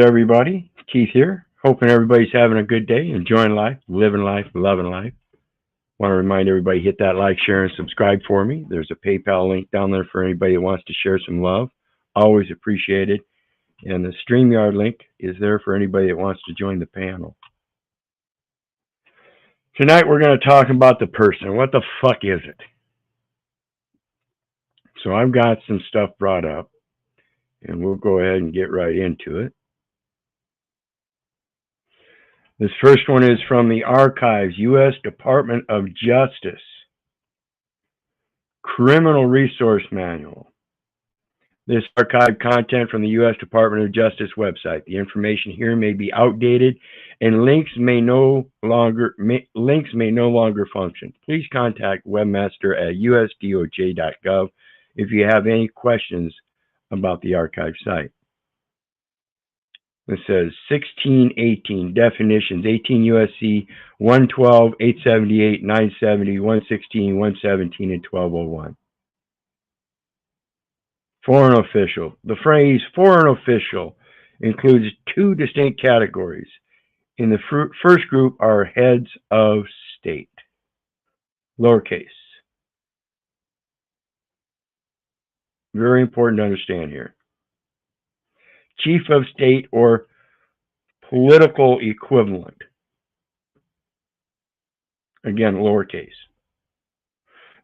everybody? Keith here. Hoping everybody's having a good day, enjoying life, living life, loving life. Want to remind everybody, hit that like, share, and subscribe for me. There's a PayPal link down there for anybody that wants to share some love. Always appreciated. And the StreamYard link is there for anybody that wants to join the panel. Tonight we're going to talk about the person. What the fuck is it? So I've got some stuff brought up, and we'll go ahead and get right into it. This first one is from the Archives, U.S. Department of Justice, Criminal Resource Manual. This archived content from the U.S. Department of Justice website. The information here may be outdated, and links may no longer function. Please contact webmaster at usdoj.gov if you have any questions about the archive site. It says 1618 definitions, 18 U.S.C. 112, 878, 970, 116, 117, and 1201. Foreign official. The phrase foreign official includes two distinct categories. In the first group are heads of state, lowercase. Very important to understand here. Chief of state or political equivalent. Again, lowercase.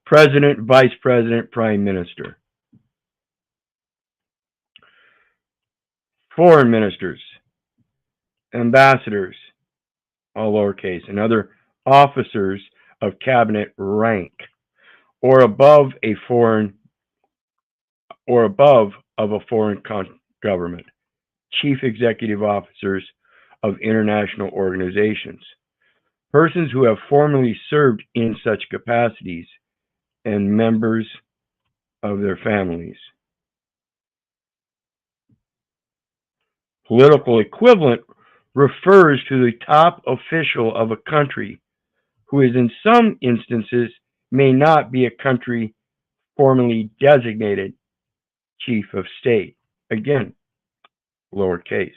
President, vice president, prime minister. Foreign ministers, ambassadors, all lowercase, and other officers of cabinet rank or above of a foreign government. Chief executive officers of international organizations, persons who have formerly served in such capacities, and members of their families. Political equivalent refers to the top official of a country who is in some instances may not be a country formally designated chief of state. Again, lowercase.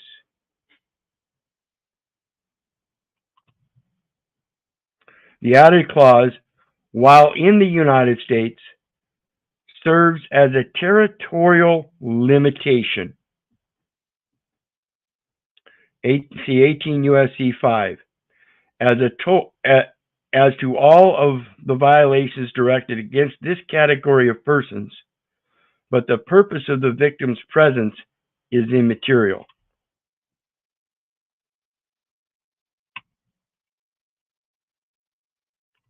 The added clause, while in the United States, serves as a territorial limitation. See 18 U.S.C. 5. As to all of the violations directed against this category of persons, but the purpose of the victim's presence is immaterial.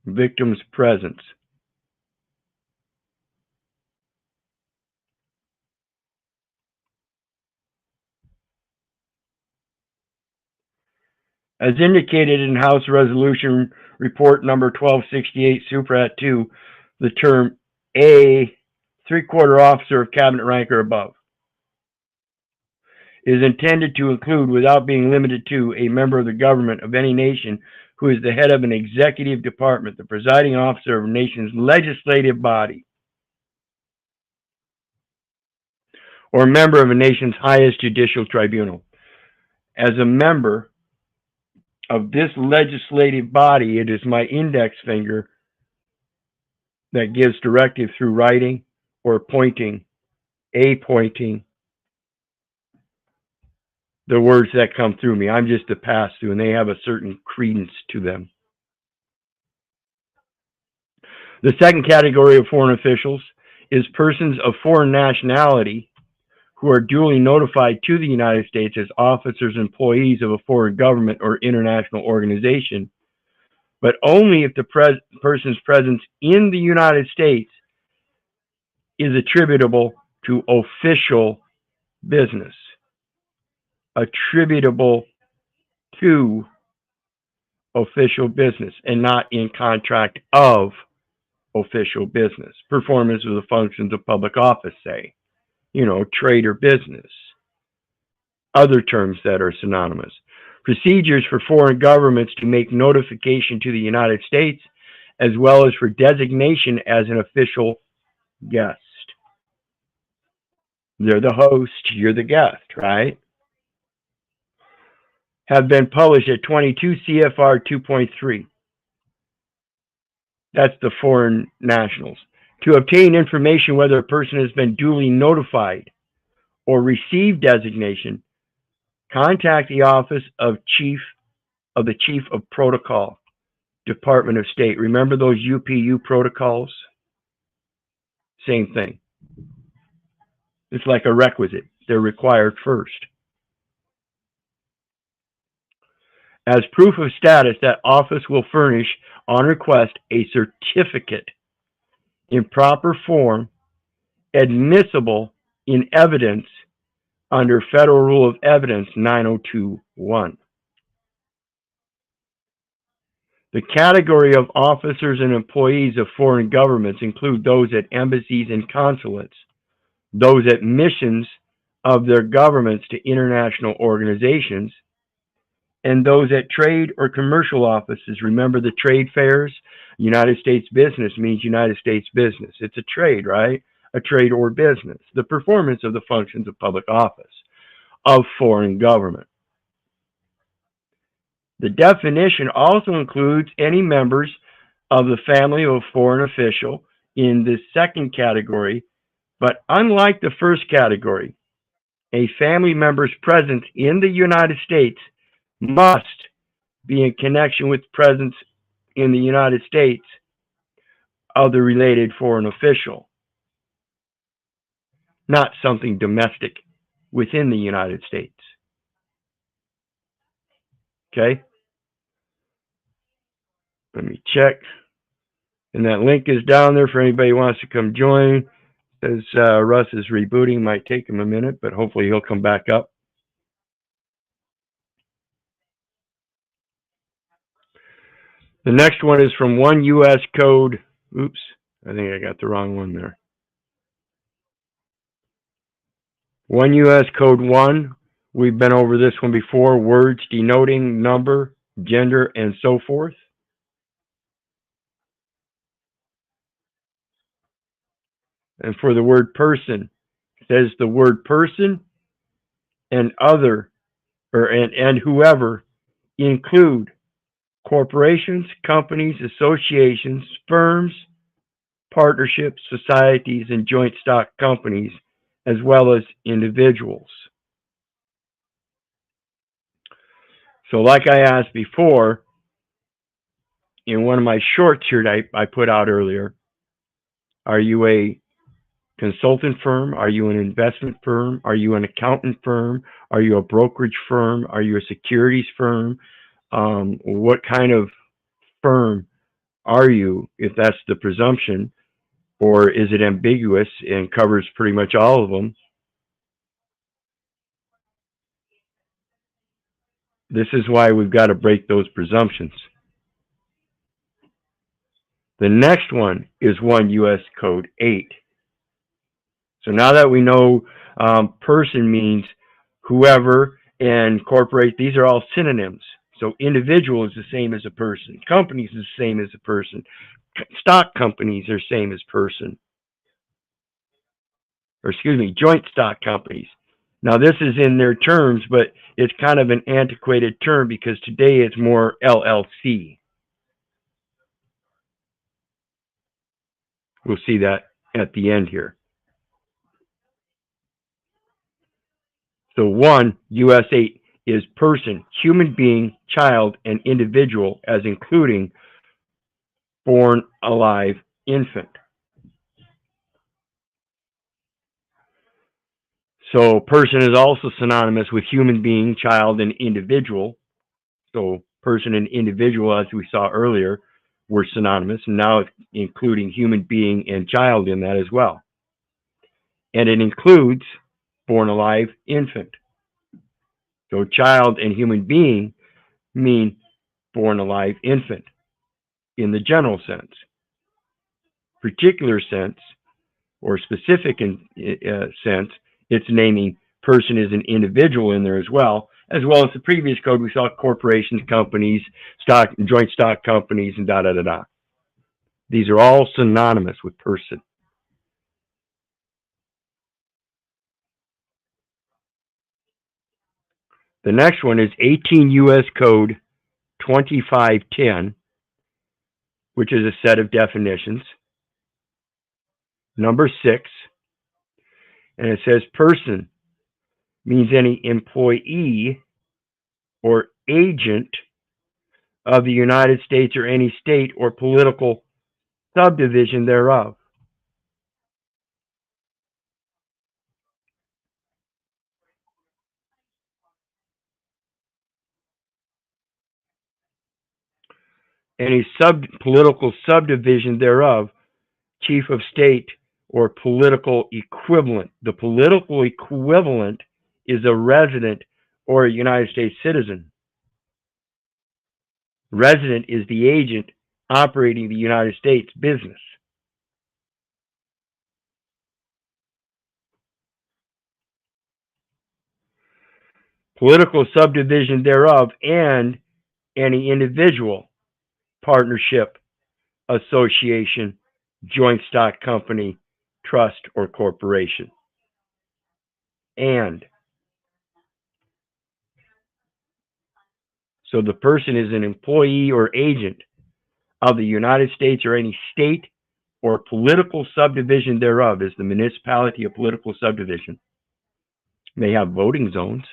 Victim's presence. As indicated in House Resolution Report number 1268, Suprat 2, the term a three-quarter officer of cabinet rank or above is intended to include, without being limited to, a member of the government of any nation who is the head of an executive department, the presiding officer of a nation's legislative body, or a member of a nation's highest judicial tribunal. As a member of this legislative body, it is my index finger that gives directive through writing or appointing, the words that come through me. I'm just a pass-through, and they have a certain credence to them. The second category of foreign officials is persons of foreign nationality who are duly notified to the United States as officers and employees of a foreign government or international organization, but only if the person's presence in the United States is attributable to official business. Attributable to official business and not in contract of official business. Performance of the functions of public office, say, trade or business. Other terms that are synonymous. Procedures for foreign governments to make notification to the United States, as well as for designation as an official guest. They're the host, you're the guest, right? have been published at 22 CFR 2.3. That's the foreign nationals. To obtain information whether a person has been duly notified or received designation, contact the Office of the Chief of Protocol, Department of State. Remember those UPU protocols? Same thing. It's like a requisite. They're required first. As proof of status, that office will furnish, on request, a certificate in proper form, admissible in evidence under Federal Rule of Evidence 9021. The category of officers and employees of foreign governments include those at embassies and consulates, those at missions of their governments to international organizations, and those at trade or commercial offices. Remember the trade fairs? United States business means United States business. It's a trade, right? A trade or business. The performance of the functions of public office of foreign government. The definition also includes any members of the family of a foreign official in the second category, but unlike the first category, a family member's presence in the United States must be in connection with presence in the United States of the related foreign official, not something domestic within the United States. Okay? Let me check. And that link is down there for anybody who wants to come join. As Russ is rebooting, might take him a minute, but hopefully he'll come back up. The next one is from 1 U.S. Code. Oops, I think I got the wrong one there. 1 U.S. Code 1. We've been over this one before. Words denoting number, gender, and so forth. And for the word person, it says the word person and other, and whoever include corporations, companies, associations, firms, partnerships, societies, and joint stock companies, as well as individuals. So like I asked before, in one of my shorts here that I put out earlier, are you a consultant firm? Are you an investment firm? Are you an accountant firm? Are you a brokerage firm? Are you a securities firm? What kind of firm are you, if that's the presumption, or is it ambiguous and covers pretty much all of them? This is why we've got to break those presumptions. The next one is 1 U.S. Code 8. So now that we know person means whoever, and corporate, these are all synonyms. So individual is the same as a person. Companies is the same as a person. Stock companies are the same as person. Or excuse me, joint stock companies. Now this is in their terms, but it's kind of an antiquated term because today it's more LLC. We'll see that at the end here. So 1 U.S. 8 is person, human being, child, and individual, as including born alive infant. So person is also synonymous with human being, child, and individual. So person and individual, as we saw earlier, were synonymous, and now it's including human being and child in that as well. And it includes born alive infant. So child and human being mean born alive infant in the general sense. Particular sense, or specific sense, it's naming person as an individual in there as well as the previous code we saw corporations, companies, stock, joint stock companies, and da-da-da-da. These are all synonymous with person. The next one is 18 U.S. Code 2510, which is a set of definitions. Number 6, and it says person means any employee or agent of the United States or any state or political subdivision thereof. Any political subdivision thereof, chief of state or political equivalent. The political equivalent is a resident or a United States citizen. Resident is the agent operating the United States business. Political subdivision thereof, and any individual, partnership, association, joint stock company, trust, or corporation. And so the person is an employee or agent of the United States or any state or political subdivision thereof, is the municipality or political subdivision. May have voting zones.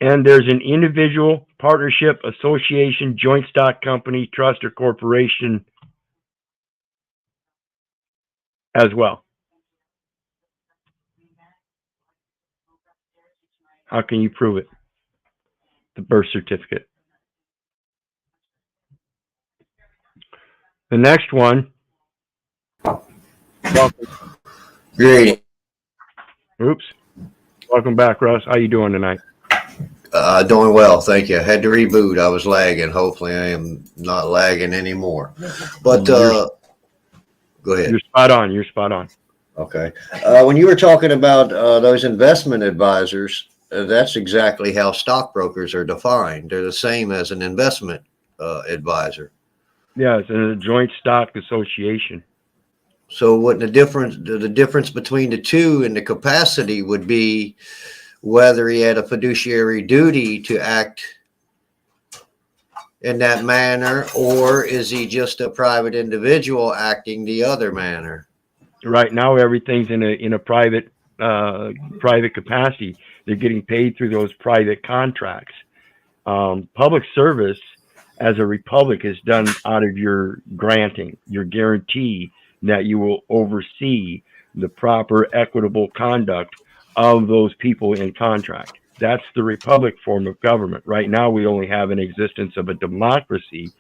And there's an individual, partnership, association, joint stock company, trust, or corporation as well. How can you prove it? The birth certificate. The next one. Welcome. Great. Oops. Welcome back, Russ. How you doing tonight? Doing well, thank you. I had to reboot. I was lagging. Hopefully, I am not lagging anymore. But go ahead. You're spot on. You're spot on. Okay. When you were talking about those investment advisors, that's exactly how stockbrokers are defined. They're the same as an investment advisor. Yeah, it's a joint stock association. So, what the difference between the two in the capacity would be whether he had a fiduciary duty to act in that manner, or is he just a private individual acting the other manner? Right now, everything's in a private capacity. They're getting paid through those private contracts. Public service, as a republic, is done out of your granting, your guarantee that you will oversee the proper equitable conduct of those people in contract. That's the republic form of government. Right now, we only have an existence of a democracy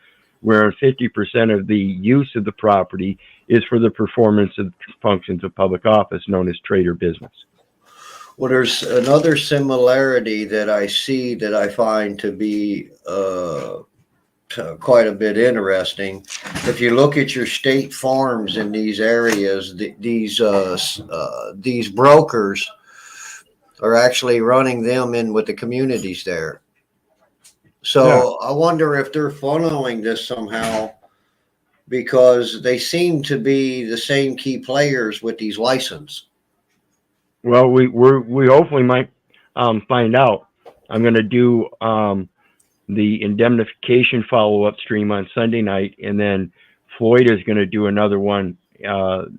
where 50% of the use of the property is for the performance of functions of public office, known as trade or business. Well, there's another similarity that I see that I find to be quite a bit interesting. If you look at your state farms in these areas, these brokers are actually running them in with the communities there. So yeah. I wonder if they're funneling this somehow, because they seem to be the same key players with these licenses. Well, we hopefully might find out. I'm going to do the indemnification follow-up stream on Sunday night, and then Floyd is going to do another one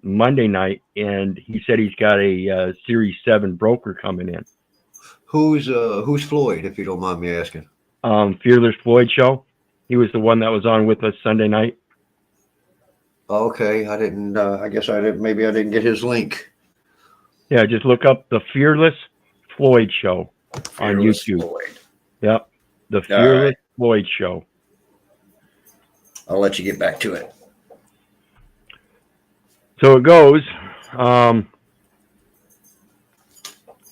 Monday night, and he said he's got a Series 7 broker coming in. Who's Floyd, if you don't mind me asking? Fearless Floyd Show. He was the one that was on with us Sunday night. Okay, I didn't. I guess I didn't. Maybe I didn't get his link. Yeah, just look up the Fearless Floyd Show on YouTube. Floyd. Yep, the Fearless Floyd Show. I'll let you get back to it. So it goes.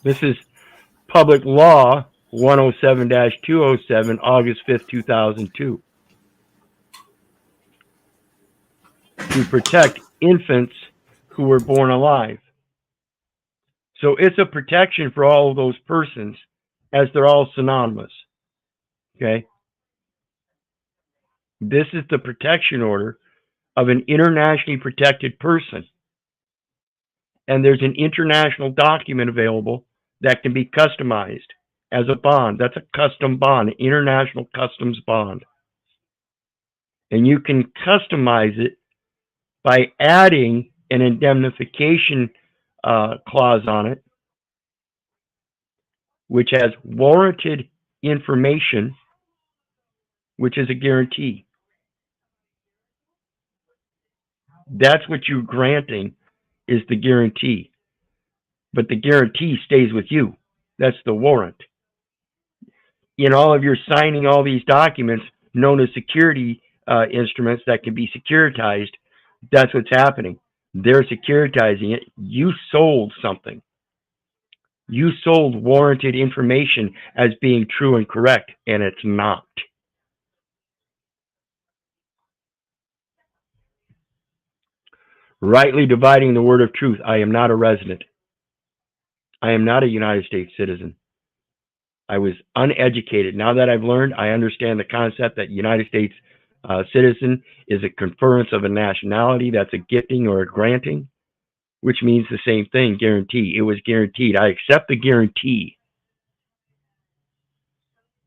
This is Public Law 107-207, August 5th, 2002. To protect infants who were born alive. So it's a protection for all of those persons, as they're all synonymous. Okay? This is the protection order of an internationally protected person. And there's an international document available that can be customized as a bond. That's a custom bond, an international customs bond. And you can customize it by adding an indemnification clause on it, which has warranted information, which is a guarantee. That's what you're granting, is the guarantee. But the guarantee stays with you. That's the warrant. In all of your signing all these documents known as security instruments that can be securitized, that's what's happening. They're securitizing it. You sold something. You sold warranted information as being true and correct, and it's not. Rightly dividing the word of truth. I am not a resident. I am not a United States citizen. I was uneducated. Now that I've learned, I understand the concept that United States citizen is a conference of a nationality. That's a gifting or a granting, which means the same thing, guarantee. It was guaranteed. I accept the guarantee.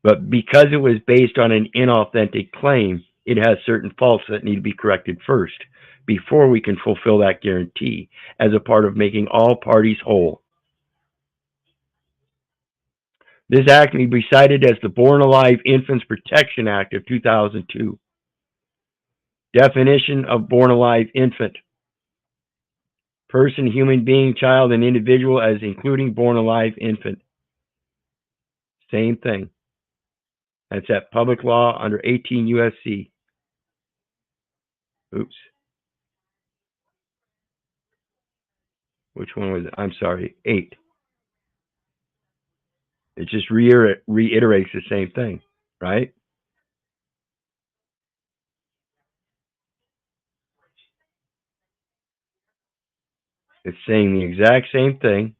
But because it was based on an inauthentic claim, it has certain faults that need to be corrected first before we can fulfill that guarantee as a part of making all parties whole. This act may be cited as the Born Alive Infants Protection Act of 2002. Definition of born alive infant: person, human being, child, and individual as including born alive infant. Same thing. That's at public law under 18 U.S.C. Oops. Which one was it? I'm sorry, 8. It just reiterates the same thing, right? It's saying the exact same thing.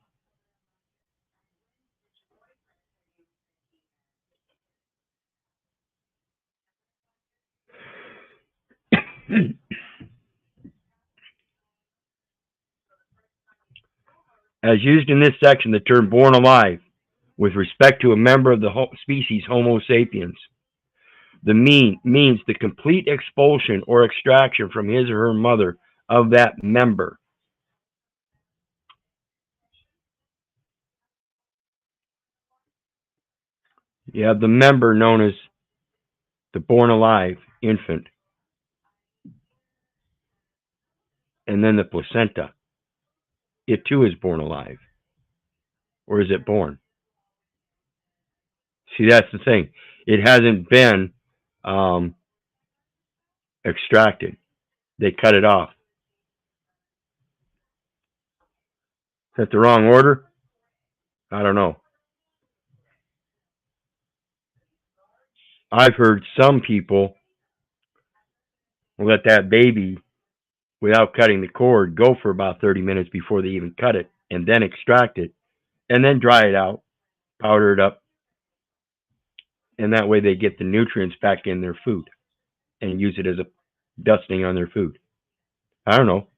As used in this section, the term born alive with respect to a member of the species Homo sapiens, the means the complete expulsion or extraction from his or her mother of that member. You have the member known as the born alive infant, and then the placenta. It too is born alive. Or is it born? See, that's the thing. It hasn't been extracted. They cut it off. Is that the wrong order? I don't know. I've heard some people let that baby, without cutting the cord, go for about 30 minutes before they even cut it, and then extract it, and then dry it out, powder it up, and that way they get the nutrients back in their food and use it as a dusting on their food. I don't know.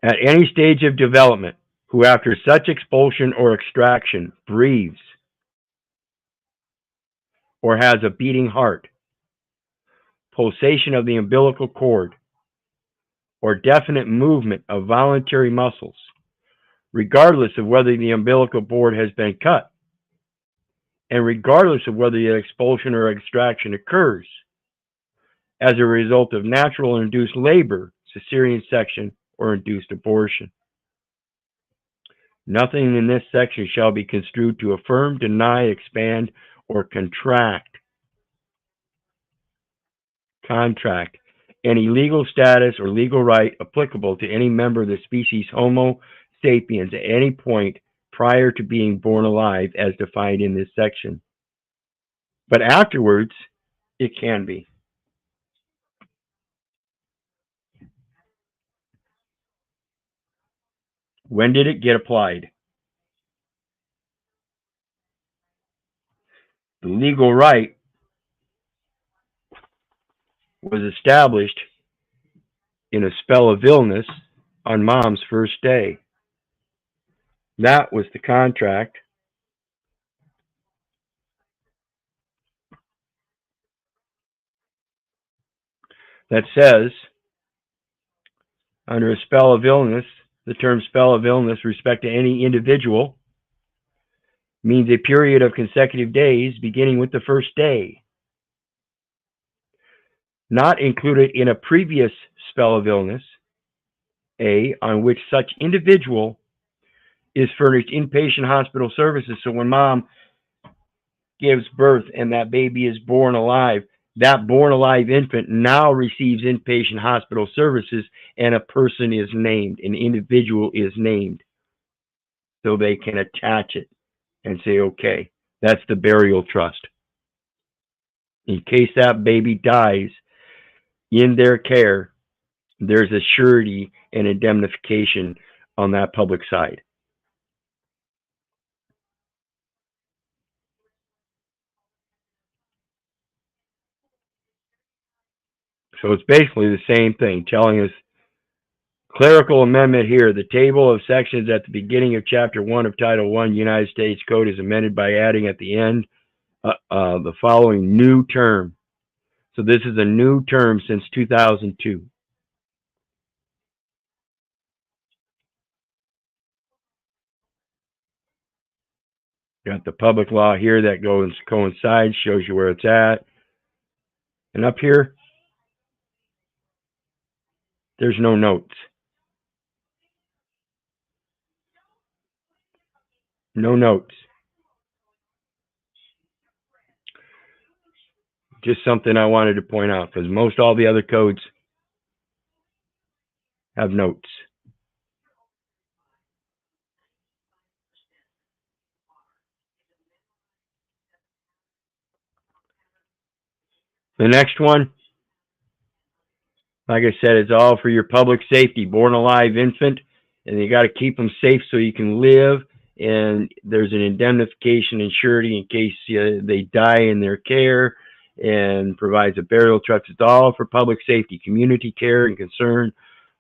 At any stage of development, who after such expulsion or extraction breathes or has a beating heart, pulsation of the umbilical cord, or definite movement of voluntary muscles, regardless of whether the umbilical cord has been cut, and regardless of whether the expulsion or extraction occurs as a result of natural or induced labor, cesarean section, or induced abortion. Nothing in this section shall be construed to affirm, deny, expand, or contract any legal status or legal right applicable to any member of the species Homo sapiens at any point prior to being born alive as defined in this section. But afterwards, it can be. When did it get applied? The legal right was established in a spell of illness on mom's first day. That was the contract. That says, under a spell of illness, the term spell of illness with respect to any individual means a period of consecutive days beginning with the first day, not included in a previous spell of illness, on which such individual is furnished inpatient hospital services. So when mom gives birth and that baby is born alive, that born alive infant now receives inpatient hospital services, and a person is named, an individual is named, so they can attach it and say, okay, that's the burial trust. In case that baby dies in their care, there's a surety and indemnification on that public side. So it's basically the same thing, telling us, clerical amendment here, the table of sections at the beginning of Chapter 1 of Title I United States Code is amended by adding at the end the following new term. So this is a new term since 2002. Got the public law here that coincides, shows you where it's at. And up here, there's no notes. No notes. Just something I wanted to point out, because most all the other codes have notes. The next one, like I said, it's all for your public safety. Born alive infant, and you got to keep them safe so you can live. And there's an indemnification and surety in case they die in their care, and provides a burial trust. It's all for public safety, community care and concern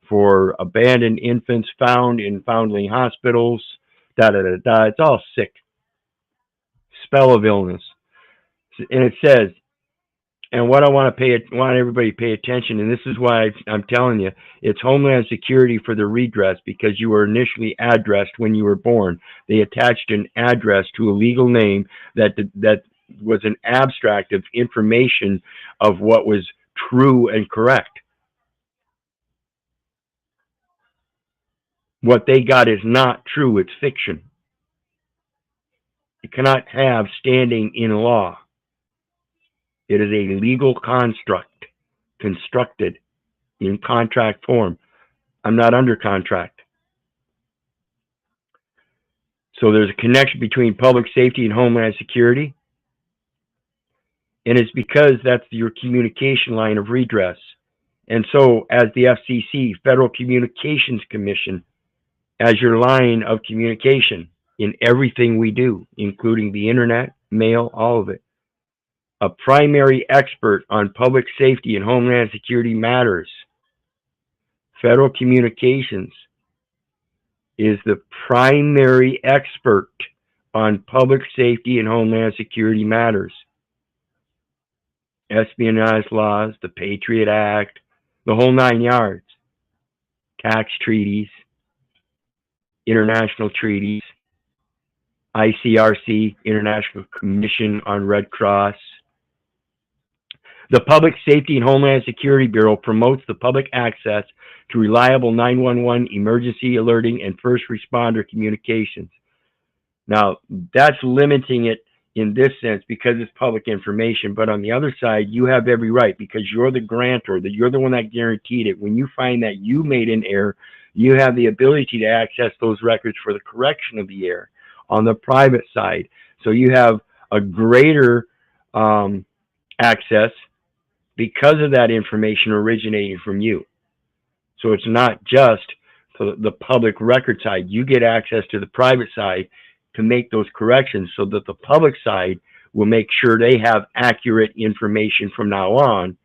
for abandoned infants found in foundling hospitals. It's all sick. Spell of illness. And it says, and what I want everybody to pay attention, and this is why I'm telling you, it's Homeland Security for the redress, because you were initially addressed when you were born. They attached an address to a legal name that was an abstract of information of what was true and correct. What they got is not true, it's fiction. You cannot have standing in law. It is a legal construct, constructed in contract form. I'm not under contract. So there's a connection between public safety and Homeland Security. And it's because that's your communication line of redress. And so as the FCC, Federal Communications Commission, as your line of communication in everything we do, including the internet, mail, all of it. A primary expert on public safety and Homeland Security matters. Federal Communications is the primary expert on public safety and Homeland Security matters. Espionage laws, the Patriot Act, the whole 9 yards. Tax treaties, international treaties, ICRC, International Commission on Red Cross. The Public Safety and Homeland Security Bureau promotes the public access to reliable 911 emergency alerting and first responder communications. Now, that's limiting it in this sense because it's public information, but on the other side, you have every right because you're the grantor, that you're the one that guaranteed it. When you find that you made an error, you have the ability to access those records for the correction of the error on the private side. So you have a greater access because of that information originating from you. So it's not just the public record side. You get access to the private side to make those corrections so that the public side will make sure they have accurate information from now on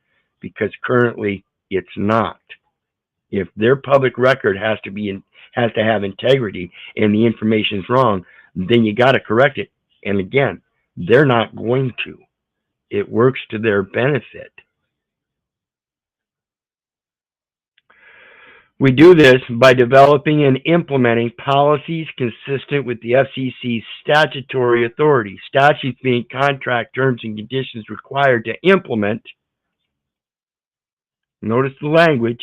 because currently it's not. If their public record has to have integrity and the information's wrong, then you got to correct it. And again, they're not going to. It works to their benefit. We do this by developing and implementing policies consistent with the FCC's statutory authority. Statutes being contract terms and conditions required to implement, notice the language,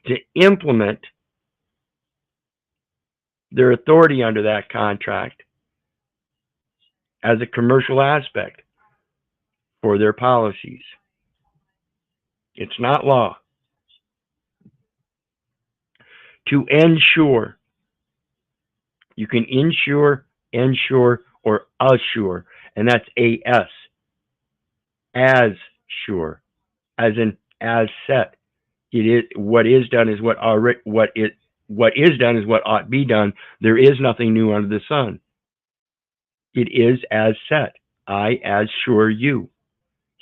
to implement their authority under that contract as a commercial aspect for their policies. It's not law. To ensure, you can insure, ensure, or assure, and that's AS. As sure, as in as set. It is what is done is what is done is what ought to be done. There is nothing new under the sun. It is as set. I as sure you.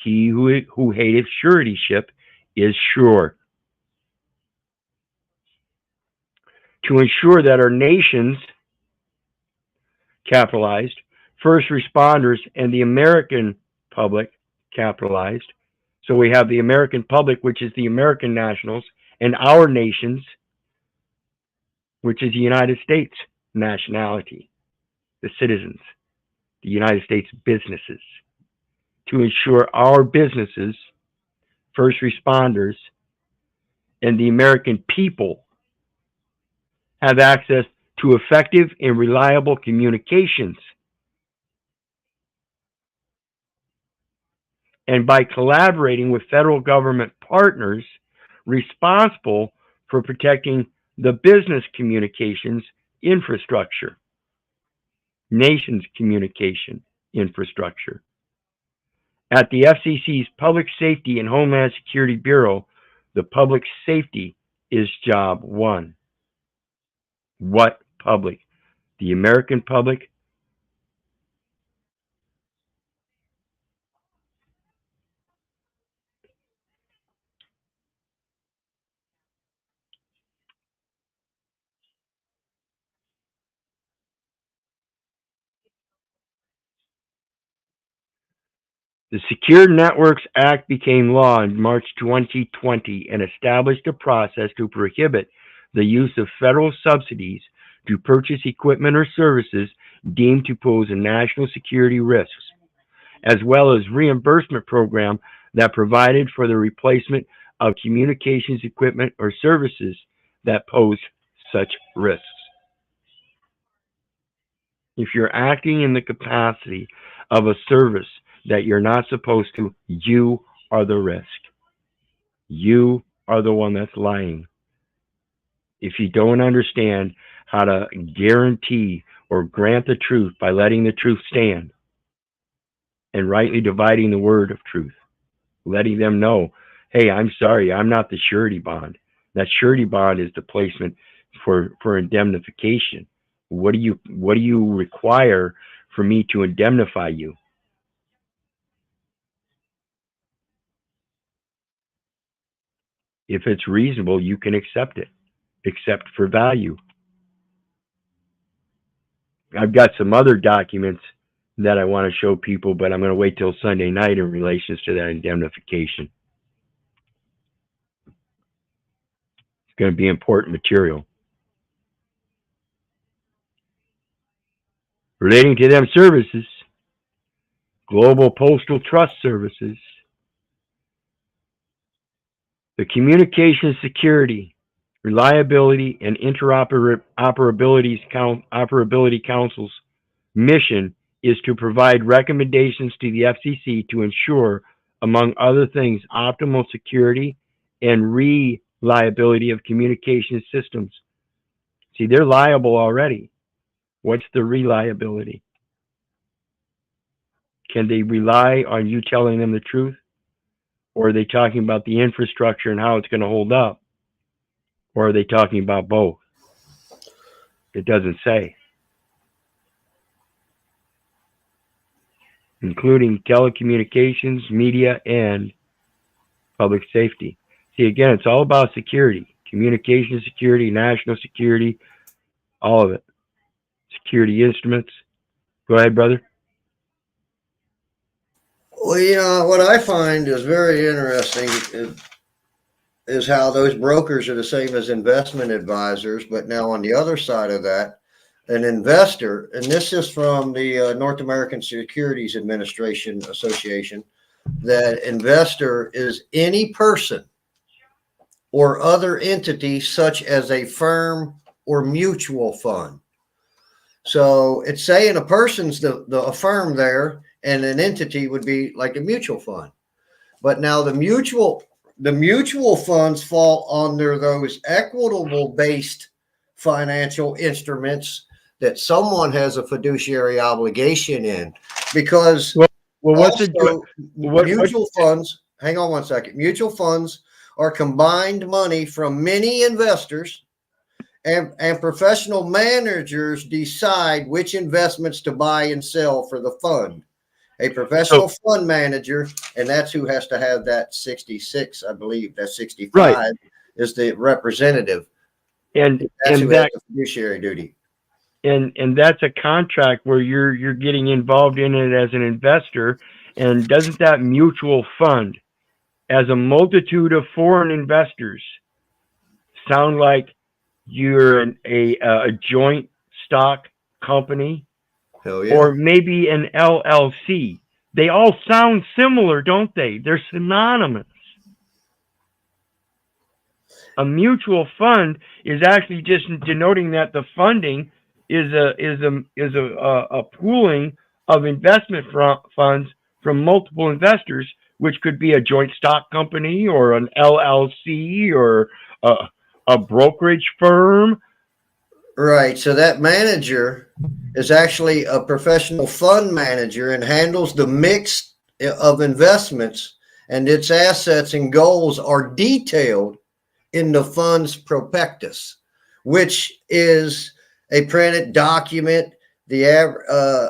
He who hateth suretyship is sure. To ensure that our nation's, capitalized, first responders, and the American public, capitalized. So we have the American public, which is the American nationals, and our nations, which is the United States nationality, the citizens, the United States businesses. To ensure our businesses, first responders, and the American people have access to effective and reliable communications. And by collaborating with federal government partners responsible for protecting the business communications infrastructure, nation's communication infrastructure. At the FCC's Public Safety and Homeland Security Bureau, the public safety is job one. What public? The American public? The Secure Networks Act became law in March 2020 and established a process to prohibit the use of federal subsidies to purchase equipment or services deemed to pose a national security risks, as well as reimbursement program that provided for the replacement of communications equipment or services that pose such risks. If you're acting in the capacity of a service that you're not supposed to, you are the risk. You are the one that's lying. If you don't understand how to guarantee or grant the truth by letting the truth stand and rightly dividing the word of truth, letting them know, hey, I'm sorry, I'm not the surety bond. That surety bond is the placement for indemnification. What do you require for me to indemnify you? If it's reasonable, you can accept it, except for value. I've got some other documents that I want to show people, but I'm going to wait till Sunday night in relation to that indemnification. It's going to be important material. Relating to them services, Global Postal Trust Services, the Communications Security, Reliability, and Interoperability Council's mission is to provide recommendations to the FCC to ensure, among other things, optimal security and reliability of communication systems. See, they're liable already. What's the reliability? Can they rely on you telling them the truth? Or are they talking about the infrastructure and how it's going to hold up? Or are they talking about both? It doesn't say. Including telecommunications, media, and public safety. See, again, it's all about security, communication security, national security, all of it. Security instruments. Go ahead, brother. Well, what I find is very interesting is how those brokers are the same as investment advisors, but now on the other side of that, an investor, and this is from the North American Securities Administration Association, that investor is any person or other entity such as a firm or mutual fund. So it's saying a person's a firm there, and an entity would be like a mutual fund. But now the mutual funds fall under those equitable based financial instruments that someone has a fiduciary obligation in, because Well, what's also mutual funds, hang on one second, mutual funds are combined money from many investors, and professional managers decide which investments to buy and sell for the fund. A professional fund manager, and that's who has to have that 66, I believe, that 65 right, is the representative. And that's who has the fiduciary duty. And that's a contract where you're getting involved in it as an investor. And doesn't that mutual fund, as a multitude of foreign investors, sound like you're a joint stock company? Hell yeah. Or maybe an LLC. They all sound similar, don't they? They're synonymous. A mutual fund is actually just denoting that the funding is a pooling of investment funds from multiple investors, which could be a joint stock company or an LLC or a brokerage firm. Right. So that manager is actually a professional fund manager and handles the mix of investments, and its assets and goals are detailed in the fund's prospectus, which is a printed document that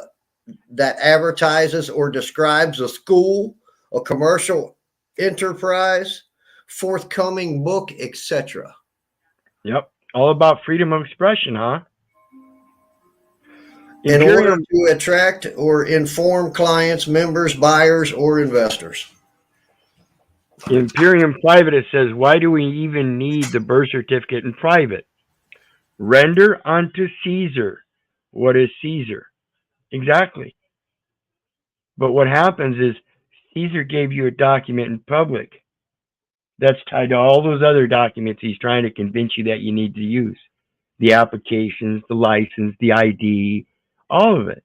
advertises or describes a school, a commercial enterprise, forthcoming book, etc. Yep. All about freedom of expression, huh? In order to attract or inform clients, members, buyers, or investors. Imperium Private, it says, why do we even need the birth certificate in private? Render unto Caesar what is Caesar. Exactly. But what happens is Caesar gave you a document in public that's tied to all those other documents he's trying to convince you that you need to use. The applications, the license, the ID, all of it.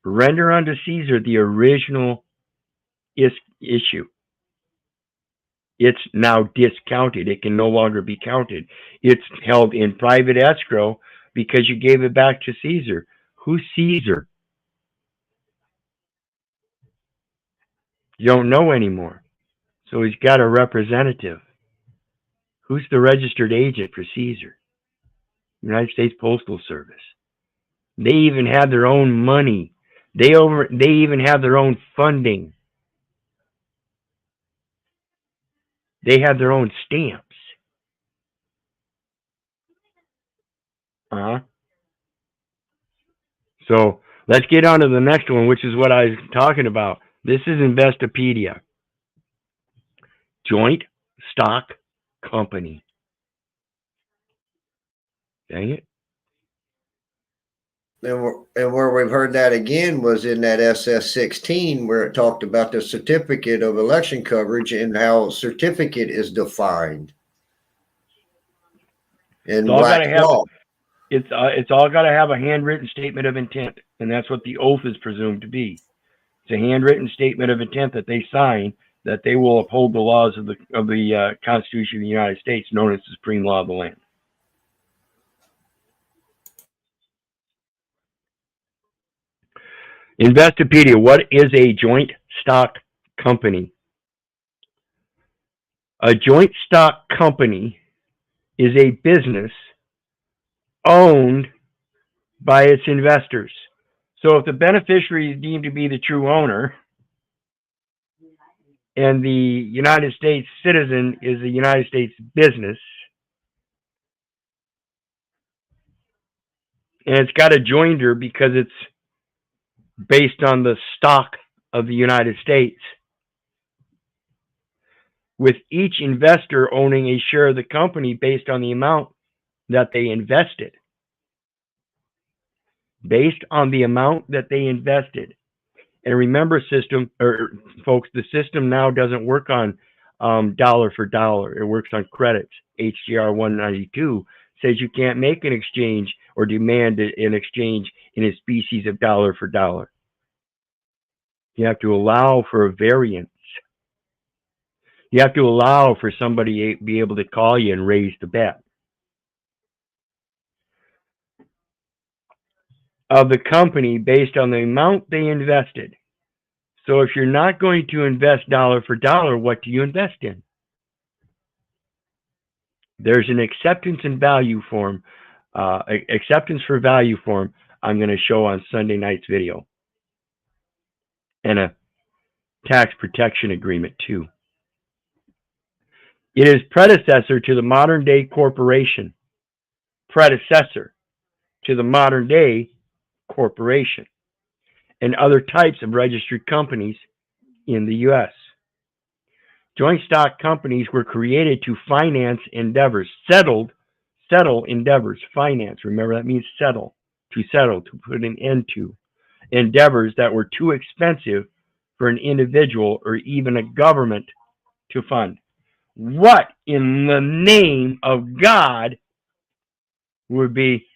Render unto Caesar the original issue. It's now discounted. It can no longer be counted. It's held in private escrow because you gave it back to Caesar. Who's Caesar? You don't know anymore. So he's got a representative. Who's the registered agent for Caesar? United States Postal Service. They even have their own money. They even have their own funding. They have their own stamps. So let's get on to the next one, which is what I was talking about. This is Investopedia. Joint stock company. Dang it. And where we've heard that again was in that SS16, where it talked about the certificate of election coverage and how certificate is defined. And it's all got to have a handwritten statement of intent, and that's what the oath is presumed to be. It's a handwritten statement of intent that they sign that they will uphold the laws of the Constitution of the United States, known as the supreme law of the land. Investopedia, what is a joint stock company? A joint stock company is a business owned by its investors. So if the beneficiary is deemed to be the true owner, and the United States citizen is a United States business, and it's got a joinder because it's based on the stock of the United States, with each investor owning a share of the company based on the amount that they invested. Based on the amount that they invested. And remember, folks, the system now doesn't work on dollar for dollar. It works on credits. HGR 192 says you can't make an exchange or demand an exchange in a species of dollar for dollar. You have to allow for a variance. You have to allow for somebody to be able to call you and raise the bet. Of the company based on the amount they invested. So if you're not going to invest dollar for dollar, what do you invest in? There's an acceptance and value form, acceptance for value form I'm going to show on Sunday night's video. And a tax protection agreement too. It is predecessor to the modern day corporation. Predecessor to the modern day corporation and other types of registered companies in the U.S. Joint stock companies were created to finance endeavors, settle endeavors, finance. Remember, that means settle, to put an end to. Endeavors that were too expensive for an individual or even a government to fund. What in the name of God would be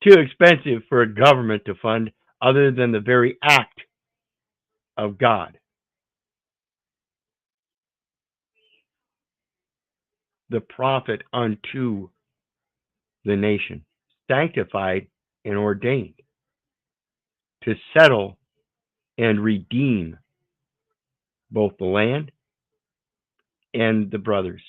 too expensive for a government to fund other than the very act of God? The prophet unto the nation, sanctified and ordained to settle and redeem both the land and the brothers.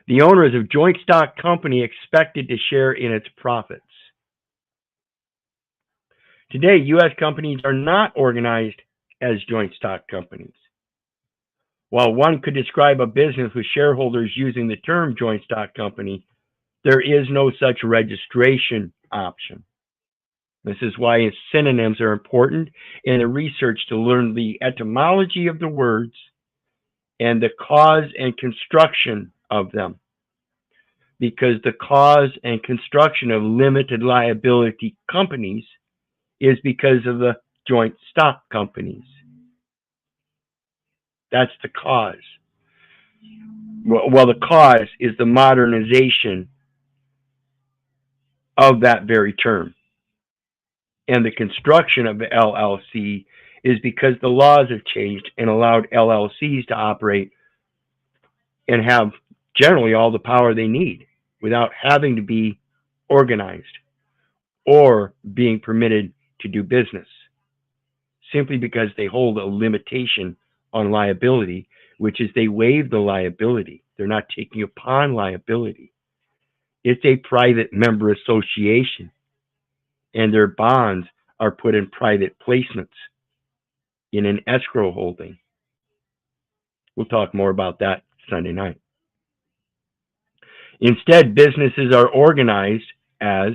The owners of joint stock company expected to share in its profits. Today, U.S. companies are not organized as joint stock companies. While one could describe a business with shareholders using the term joint stock company, there is no such registration option. This is why synonyms are important in the research to learn the etymology of the words and the cause and construction of them. Because the cause and construction of limited liability companies is because of the joint stock companies. That's the cause. Well, the cause is the modernization of that very term. And the construction of the LLC is because the laws have changed and allowed LLCs to operate and have generally all the power they need without having to be organized or being permitted to do business, simply because they hold a limitation on liability, which is they waive the liability. They're not taking upon liability. It's a private member association, and their bonds are put in private placements in an escrow holding. We'll talk more about that Sunday night. Instead, businesses are organized as,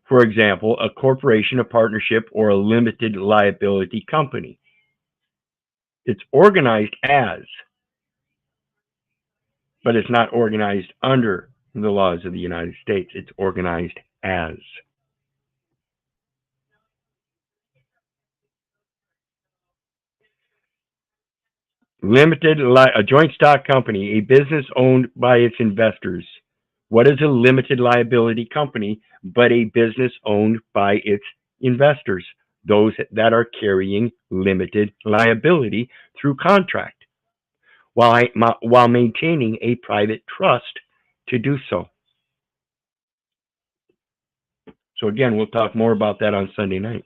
for example, a corporation, a partnership, or a limited liability company. It's organized as, but it's not organized under the laws of the United States. It's organized as. A joint stock company, a business owned by its investors. What is a limited liability company but a business owned by its investors, those that are carrying limited liability through contract, while maintaining a private trust to do so? So again, we'll talk more about that on Sunday night.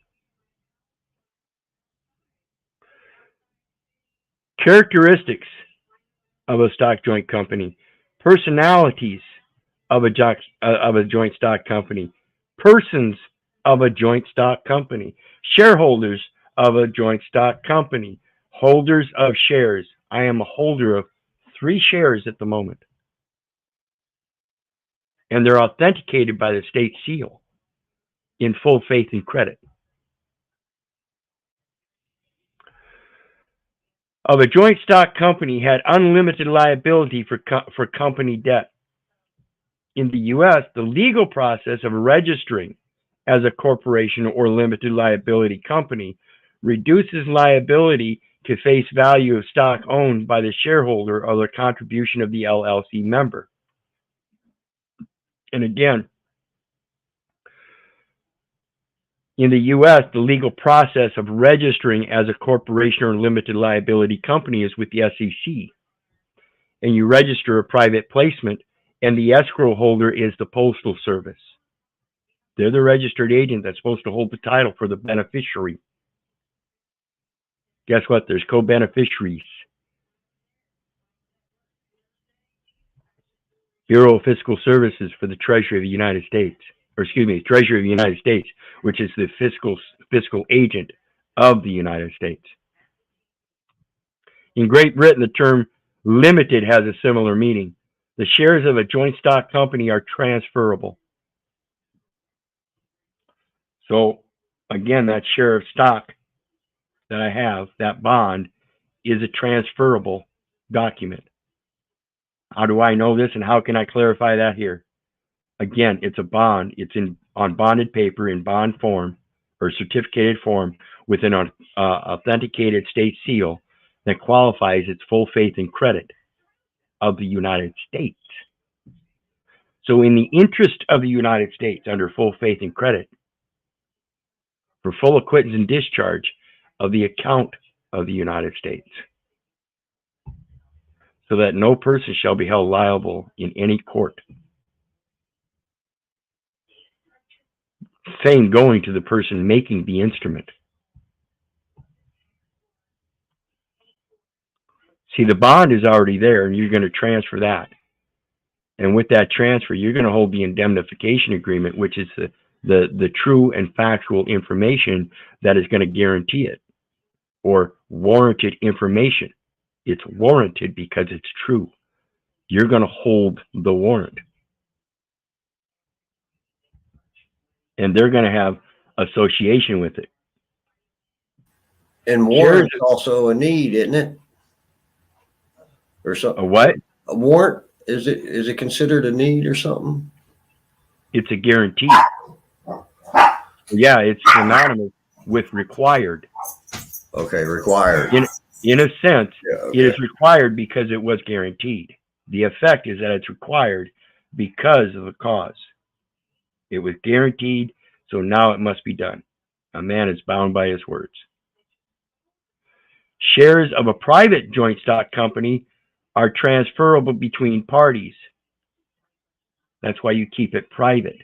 Characteristics of a stock joint company, personalities of a joint stock company, persons of a joint stock company, shareholders of a joint stock company, Holders of shares. I am a holder of 3 shares at the moment. And they're authenticated by the state seal in full faith and credit. Of a joint stock company had unlimited liability for company debt. In the U.S., the legal process of registering as a corporation or limited liability company reduces liability to face value of stock owned by the shareholder or the contribution of the LLC member. And again, in the U.S., the legal process of registering as a corporation or limited liability company is with the SEC. And you register a private placement, and the escrow holder is the Postal Service. They're the registered agent that's supposed to hold the title for the beneficiary. Guess what? There's co-beneficiaries. Bureau of Fiscal Services for the Treasury of the United States, or excuse me, Treasury of the United States, which is the fiscal agent of the United States. In Great Britain, the term limited has a similar meaning. The shares of a joint stock company are transferable. So again, that share of stock that I have, that bond, is a transferable document. How do I know this, and how can I clarify that here? Again, it's a bond. It's on bonded paper in bond form or certificated form with an authenticated state seal that qualifies its full faith and credit of the United States. So in the interest of the United States, under full faith and credit, for full acquittance and discharge of the account of the United States, so that no person shall be held liable in any court. Same going to the person making the instrument. See, the bond is already there, and you're going to transfer that. And with that transfer, you're going to hold the indemnification agreement, which is the true and factual information that is going to guarantee it, or warranted information. It's warranted because it's true. You're going to hold the warrant. And they're going to have association with it. And warrant is also a need, isn't it? Or something. A what? A warrant, is it considered a need or something? It's a guarantee. Yeah, it's synonymous with required. Okay, required. In a sense, yeah, okay. It is required because it was guaranteed. The effect is that it's required because of the cause. It was guaranteed, so now it must be done. A man is bound by his words. Shares of a private joint stock company are transferable between parties. That's why you keep it private.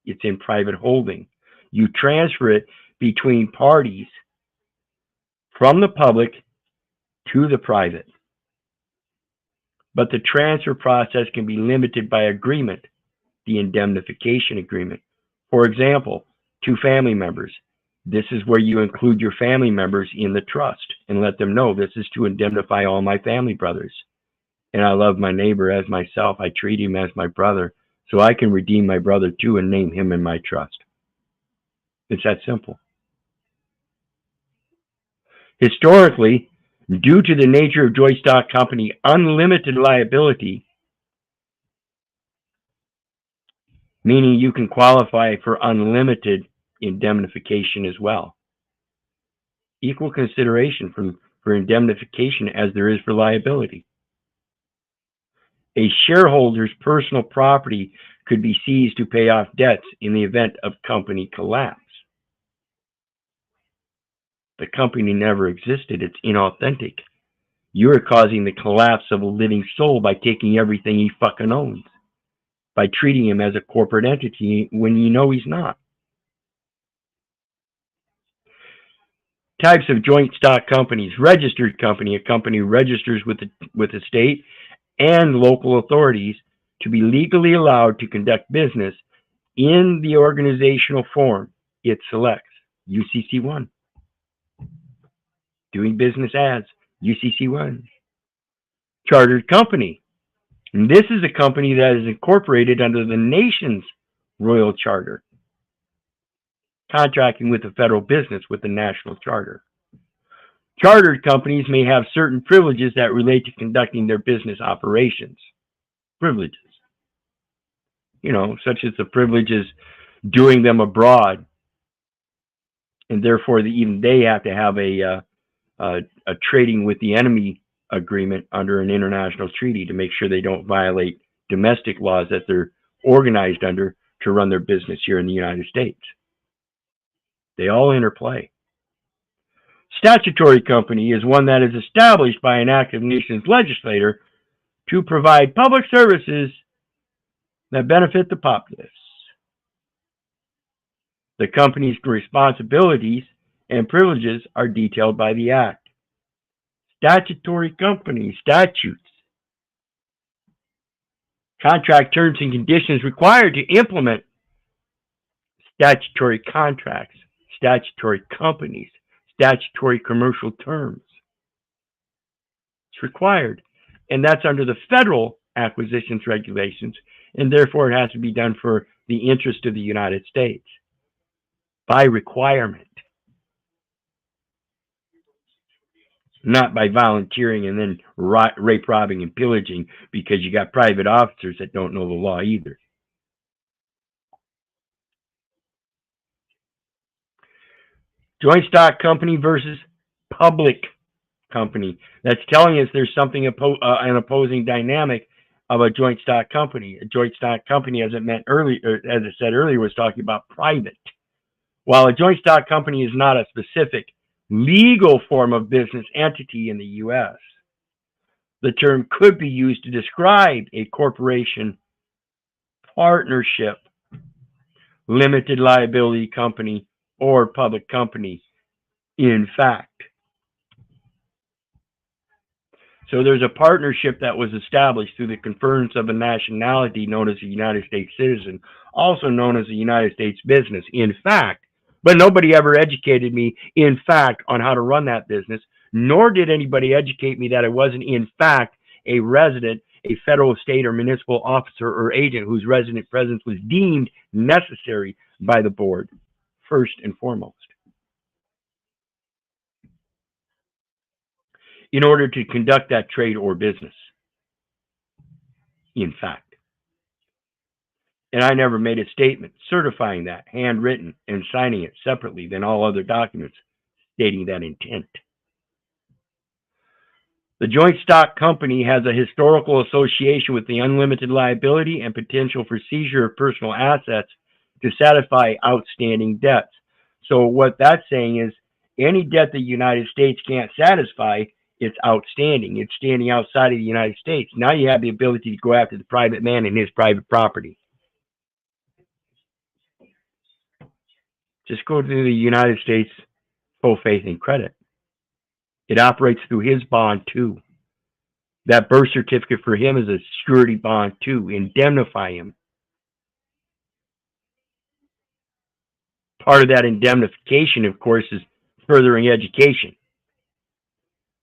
It's in private holding. You transfer it between parties from the public to the private. But the transfer process can be limited by agreement, the indemnification agreement. For example, 2 family members. This is where you include your family members in the trust and let them know this is to indemnify all my family brothers. And I love my neighbor as myself. I treat him as my brother, so I can redeem my brother too and name him in my trust. It's that simple. Historically, due to the nature of joint stock company unlimited liability, meaning you can qualify for unlimited indemnification as well. Equal consideration for indemnification as there is for liability. A shareholder's personal property could be seized to pay off debts in the event of company collapse. The company never existed. It's inauthentic. You are causing the collapse of a living soul by taking everything he fucking owns, by treating him as a corporate entity when you know he's not. Types of joint stock companies. Registered company. A company registers with the state and local authorities to be legally allowed to conduct business in the organizational form it selects. UCC1. doing business as UCC1. Chartered company. And this is a company that is incorporated under the nation's royal charter, contracting with the federal business with the national charter. Chartered companies may have certain privileges that relate to conducting their business operations. Privileges. Such as the privileges doing them abroad. And therefore, even they have to have a trading with the enemy agreement under an international treaty to make sure they don't violate domestic laws that they're organized under to run their business here in the United States. They all interplay. Statutory company is one that is established by an act of nation's legislator to provide public services that benefit the populace. The company's responsibilities and privileges are detailed by the act. Statutory company statutes. Contract terms and conditions required to implement statutory contracts, statutory companies, statutory commercial terms. It's required. And that's under the federal acquisitions regulations, and therefore it has to be done for the interest of the United States by requirement, not by volunteering and then rape, robbing, and pillaging because you got private officers that don't know the law either. Joint stock company versus public company. That's telling us there's something an opposing dynamic of a joint stock company. A joint stock company, as it said earlier, was talking about private. While a joint stock company is not a specific legal form of business entity in the U.S., the term could be used to describe a corporation, partnership, limited liability company, or public company, in fact. So there's a partnership that was established through the conference of a nationality known as a United States citizen, also known as a United States business, in fact. But nobody ever educated me, in fact, on how to run that business, nor did anybody educate me that I wasn't, in fact, a resident, a federal, state, or municipal officer or agent whose resident presence was deemed necessary by the board, first and foremost, in order to conduct that trade or business, in fact. And I never made a statement certifying that, handwritten, and signing it separately than all other documents stating that intent. The joint stock company has a historical association with the unlimited liability and potential for seizure of personal assets to satisfy outstanding debts. So what that's saying is any debt the United States can't satisfy, it's outstanding. It's standing outside of the United States. Now you have the ability to go after the private man and his private property. Just go to the United States full faith and credit. It operates through his bond too. That birth certificate for him is a surety bond too. Indemnify him. Part of that indemnification, of course, is furthering education.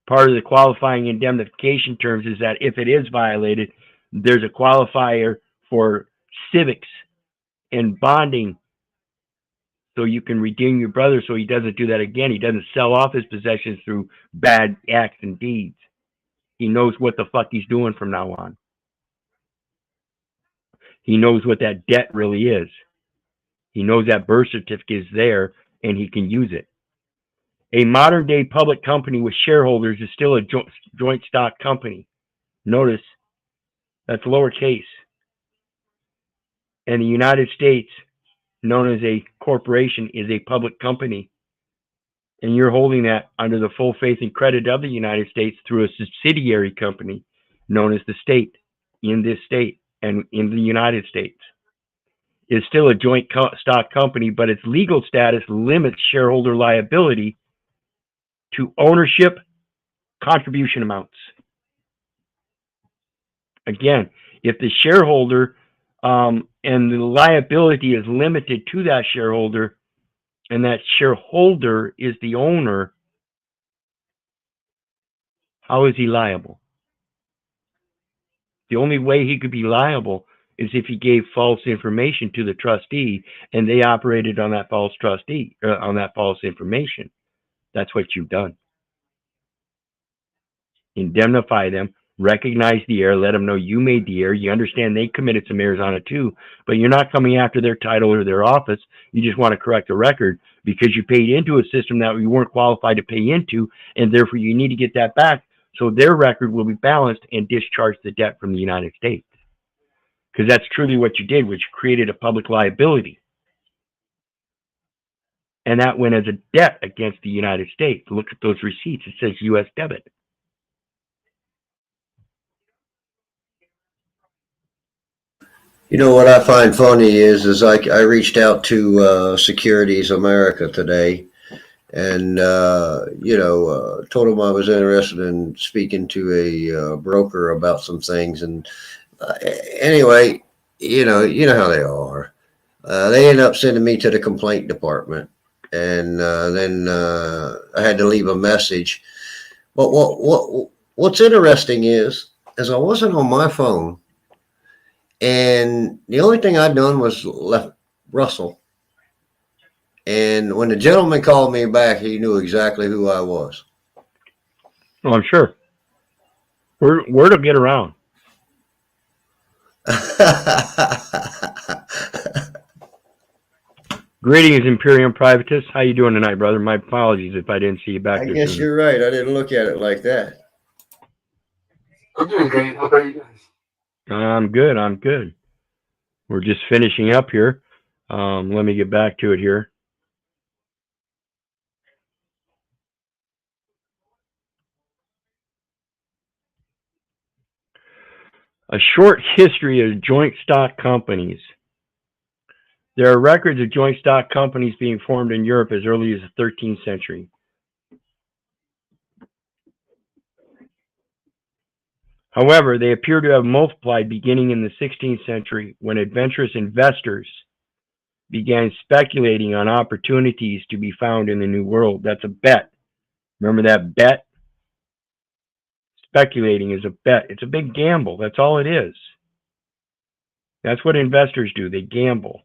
Part of the qualifying indemnification terms is that if it is violated, there's a qualifier for civics and bonding, so you can redeem your brother so he doesn't do that again. He doesn't sell off his possessions through bad acts and deeds. He knows what the fuck he's doing from now on. He knows what that debt really is. He knows that birth certificate is there and he can use it. A modern day public company with shareholders is still a joint stock company. Notice that's lowercase. And the United States, known as a corporation, is a public company. And you're holding that under the full faith and credit of the United States through a subsidiary company known as the state, in this state and in the United States. It's still a joint stock company, but its legal status limits shareholder liability to ownership contribution amounts. Again, if the shareholder and the liability is limited to that shareholder, and that shareholder is the owner, How is he liable? The only way he could be liable is if he gave false information to the trustee and they operated on that false on that false information. That's what you've done. Indemnify them, recognize the error, let them know you made the error. You understand they committed some errors on it too, but you're not coming after their title or their office. You just want to correct the record because you paid into a system that you weren't qualified to pay into, and therefore you need to get that back so their record will be balanced and discharge the debt from the United States. Because that's truly what you did, which created a public liability. And that went as a debt against the United States. Look at those receipts. It says U.S. debit. You know what I find funny is I reached out to Securities America today, and told them I was interested in speaking to a broker about some things. And anyway, you know how they are. They end up sending me to the complaint department, and then I had to leave a message. But what's interesting is I wasn't on my phone. And the only thing I'd done was left Russell. And when the gentleman called me back, he knew exactly who I was. Well, I'm sure. Word will get around. Greetings, Imperium Privatus. How you doing tonight, brother? My apologies if I didn't see you back there. I guess you're right. I didn't look at it like that. I'm doing great. How about you guys? I'm good. We're just finishing up here. Let me get back to it here. A short history of joint stock companies. There are records of joint stock companies being formed in Europe as early as the 13th century. However, they appear to have multiplied beginning in the 16th century when adventurous investors began speculating on opportunities to be found in the New World. That's a bet. Remember that bet? Speculating is a bet. It's a big gamble. That's all it is. That's what investors do. They gamble.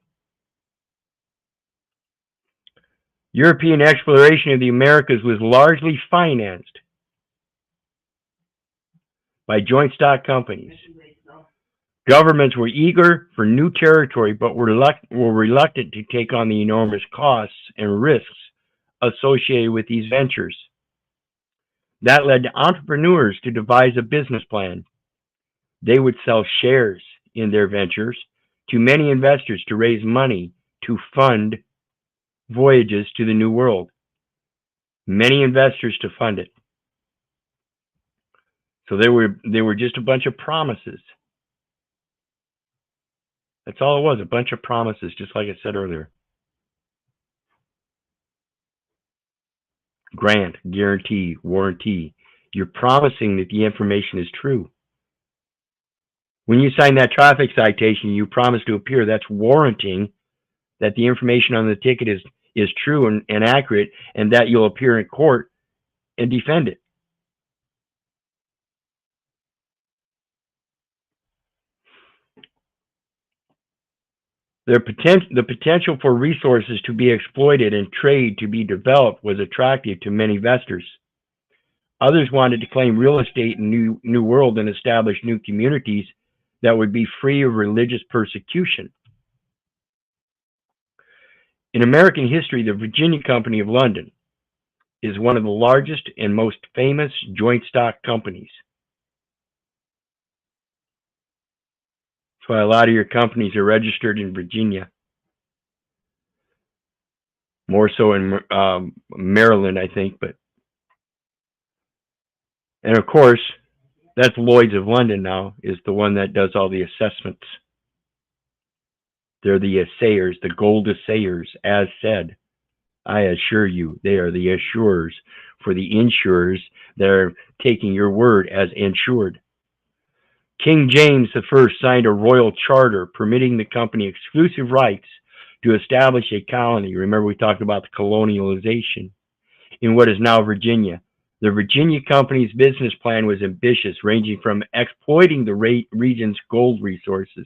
European exploration of the Americas was largely financed by joint stock companies. Governments were eager for new territory, but were reluctant to take on the enormous costs and risks associated with these ventures. That led to entrepreneurs to devise a business plan. They would sell shares in their ventures to many investors to raise money to fund voyages to the New World. Many investors to fund it. So they were just a bunch of promises. That's all it was, a bunch of promises, just like I said earlier. Grant, guarantee, warranty. You're promising that the information is true. When you sign that traffic citation, you promise to appear. That's warranting that the information on the ticket is true and accurate, and that you'll appear in court and defend it. The potential for resources to be exploited and trade to be developed was attractive to many investors. Others wanted to claim real estate in New World and establish new communities that would be free of religious persecution. In American history, the Virginia Company of London is one of the largest and most famous joint stock companies. That's why a lot of your companies are registered in Virginia. More so in Maryland, I think. And of course, that's Lloyd's of London now, is the one that does all the assessments. They're the assayers, the gold assayers, as said. I assure you, they are the assurers for the insurers that are taking your word as insured. King James I signed a royal charter permitting the company exclusive rights to establish a colony. Remember, we talked about the colonialization in what is now Virginia. The Virginia company's business plan was ambitious, ranging from exploiting the region's gold resources.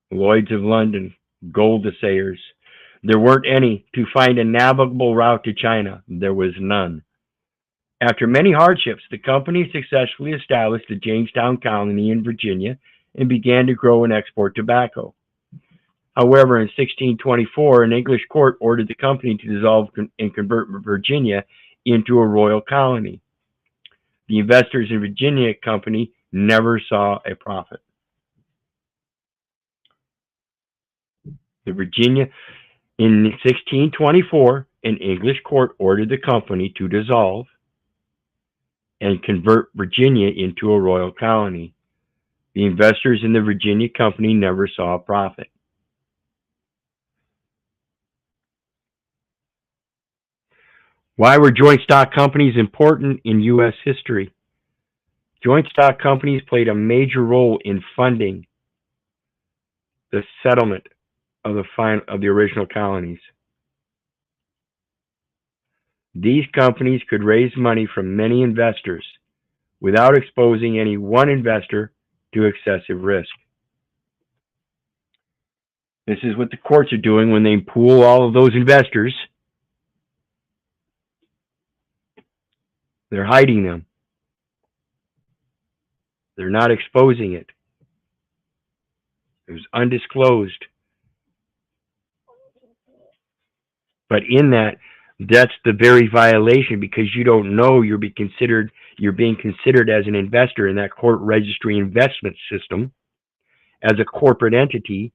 Lloyds of London, gold assayers. There weren't any. To find a navigable route to China, there was none. After many hardships, the company successfully established the Jamestown colony in Virginia and began to grow and export tobacco. However, in 1624, an English court ordered the company to dissolve and convert Virginia into a royal colony. The investors in Virginia company never saw a profit. In 1624, an English court ordered the company to dissolve and convert Virginia into a royal colony. The investors in the Virginia company never saw a profit. Why were joint stock companies important in U.S. history? Joint stock companies played a major role in funding the settlement of the original colonies. These companies could raise money from many investors without exposing any one investor to excessive risk. This is what the courts are doing when they pool all of those investors. They're hiding them. They're not exposing it. It was undisclosed. But in that, that's the very violation, because you don't know you're being considered as an investor in that court registry investment system as a corporate entity,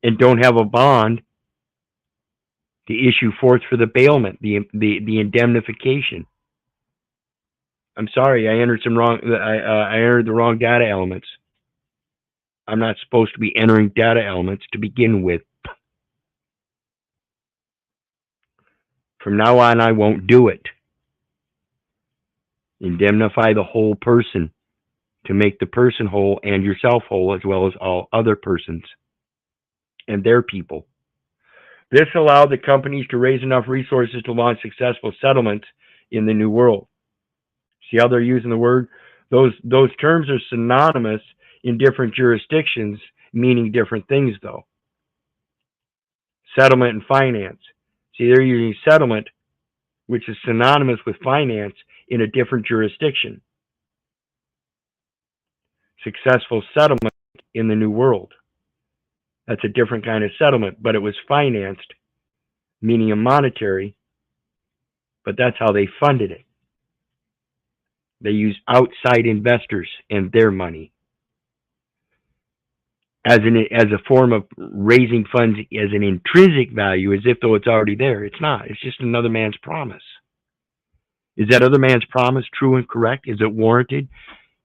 and don't have a bond to issue forth for the bailment, the indemnification. I'm sorry, I entered I entered the wrong data elements. I'm not supposed to be entering data elements to begin with. From now on, I won't do it. Indemnify the whole person to make the person whole and yourself whole, as well as all other persons and their people. This allowed the companies to raise enough resources to launch successful settlements in the New World. See how they're using the word? Those terms are synonymous in different jurisdictions, meaning different things, though. Settlement and finance. See, they're using settlement, which is synonymous with finance, in a different jurisdiction. Successful settlement in the New World. That's a different kind of settlement, but it was financed, meaning a monetary, but that's how they funded it. They used outside investors and their money as a form of raising funds as an intrinsic value, as if though it's already there. It's not. It's just another man's promise. Is that other man's promise true and correct? Is it warranted?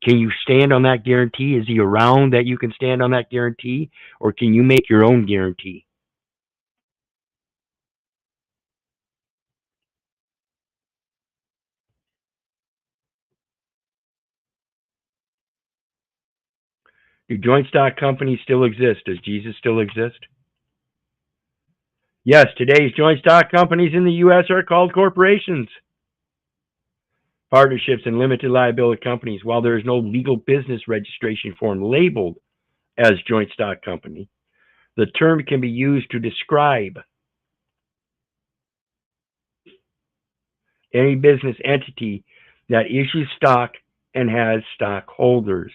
Can you stand on that guarantee? Is he around that you can stand on that guarantee? Or can you make your own guarantee? Do joint stock companies still exist? Does Jesus still exist? Yes, today's joint stock companies in the U.S. are called corporations, partnerships, and limited liability companies. While there is no legal business registration form labeled as joint stock company, the term can be used to describe any business entity that issues stock and has stockholders.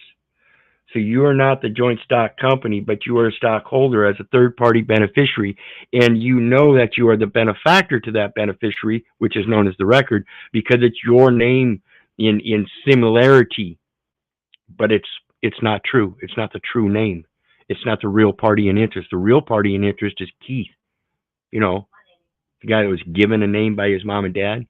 So you are not the joint stock company, but you are a stockholder as a third-party beneficiary, and you know that you are the benefactor to that beneficiary, which is known as the record, because it's your name in similarity, but it's not true. It's not the true name. It's not the real party in interest. The real party in interest is Keith, you know, the guy that was given a name by his mom and dad.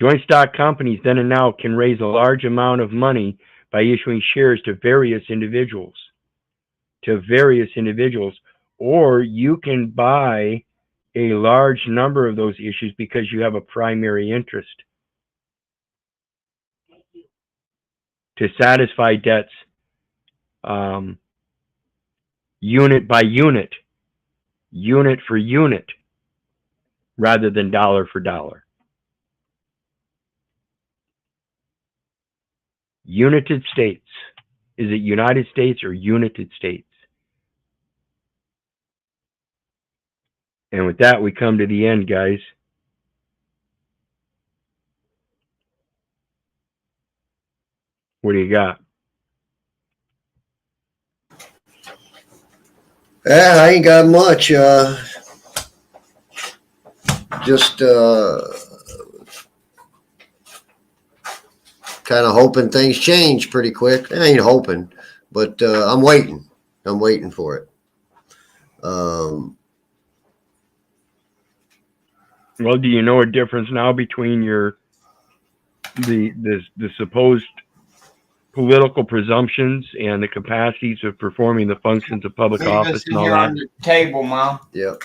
Joint stock companies then and now can raise a large amount of money by issuing shares to various individuals, or you can buy a large number of those issues because you have a primary interest to satisfy debts. unit by unit, unit for unit, rather than dollar for dollar. United States. Is it United States or United States? And with that, we come to the end, guys. What do you got? Yeah, I ain't got much. Just kind of hoping things change pretty quick. I ain't hoping, but I'm waiting. I'm waiting for it. Well, do you know a difference now between the supposed political presumptions and the capacities of performing the functions of public office and all here that? on the table, Mom. Yep.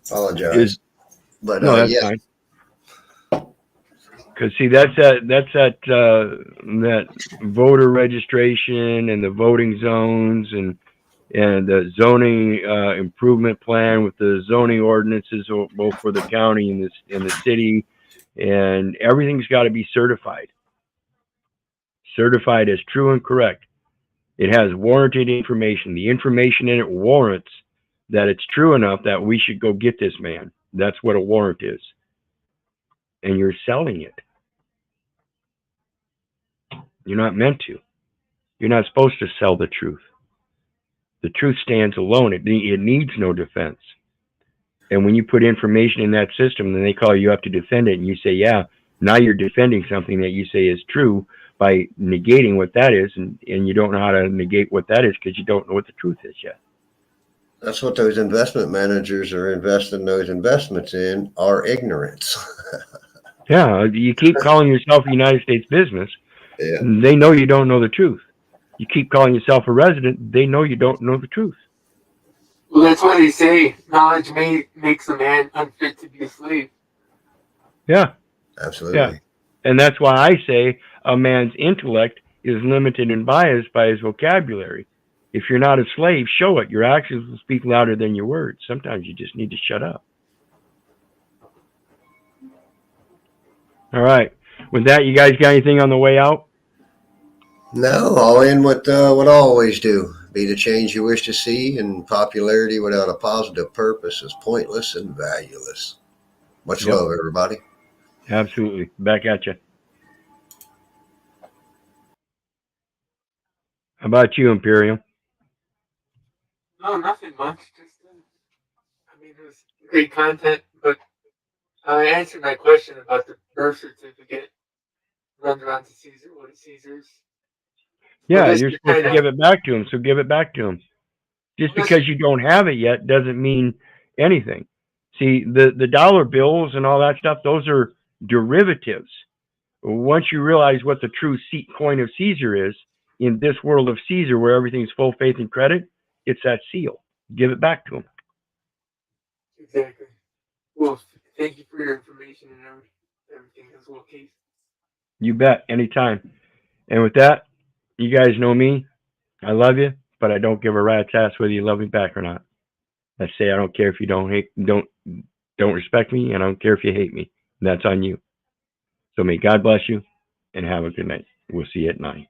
Apologize. But No, that's yeah. fine. Because see, that's that voter registration and the voting zones and the zoning improvement plan with the zoning ordinances both for the county and the city, and everything's got to be certified as true and correct. It has warranted information. The information in it warrants that it's true enough that we should go get this man. That's what a warrant is. And you're selling it. You're not meant to. You're not supposed to sell the truth. The truth stands alone. It needs no defense. And when you put information in that system, then they call you up to defend it, and you say, yeah, now you're defending something that you say is true by negating what that is, and you don't know how to negate what that is because you don't know what the truth is yet. That's what those investment managers are investing those investments in, are ignorance. Yeah, you keep calling yourself a United States business. Yeah. They know you don't know the truth. You keep calling yourself a resident. They know you don't know the truth. Well, that's why they say knowledge makes a man unfit to be a slave. Yeah. Absolutely. Yeah. And that's why I say a man's intellect is limited and biased by his vocabulary. If you're not a slave, show it. Your actions will speak louder than your words. Sometimes you just need to shut up. All right. With that, you guys got anything on the way out? No, I'll end with what I always do. Be the change you wish to see, and popularity without a positive purpose is pointless and valueless. Much love, everybody. Absolutely. Back at you. How about you, Imperium? No, nothing much. Just, I mean, it was great content, but I answered my question about the birth certificate. Runs around to Caesar. What is Caesar's? Yeah, you're supposed to give it back to him, so give it back to him. Just because you don't have it yet doesn't mean anything. See, the dollar bills and all that stuff, those are derivatives. Once you realize what the true coin of Caesar is, in this world of Caesar where everything's full faith and credit, it's that seal. Give it back to him. Exactly. Well, thank you for your information and everything as well, Keith. You bet. Anytime. And with that, you guys know me. I love you, but I don't give a rat's ass whether you love me back or not. I say I don't care if you don't respect me, and I don't care if you hate me. That's on you. So may God bless you, and have a good night. We'll see you at 9.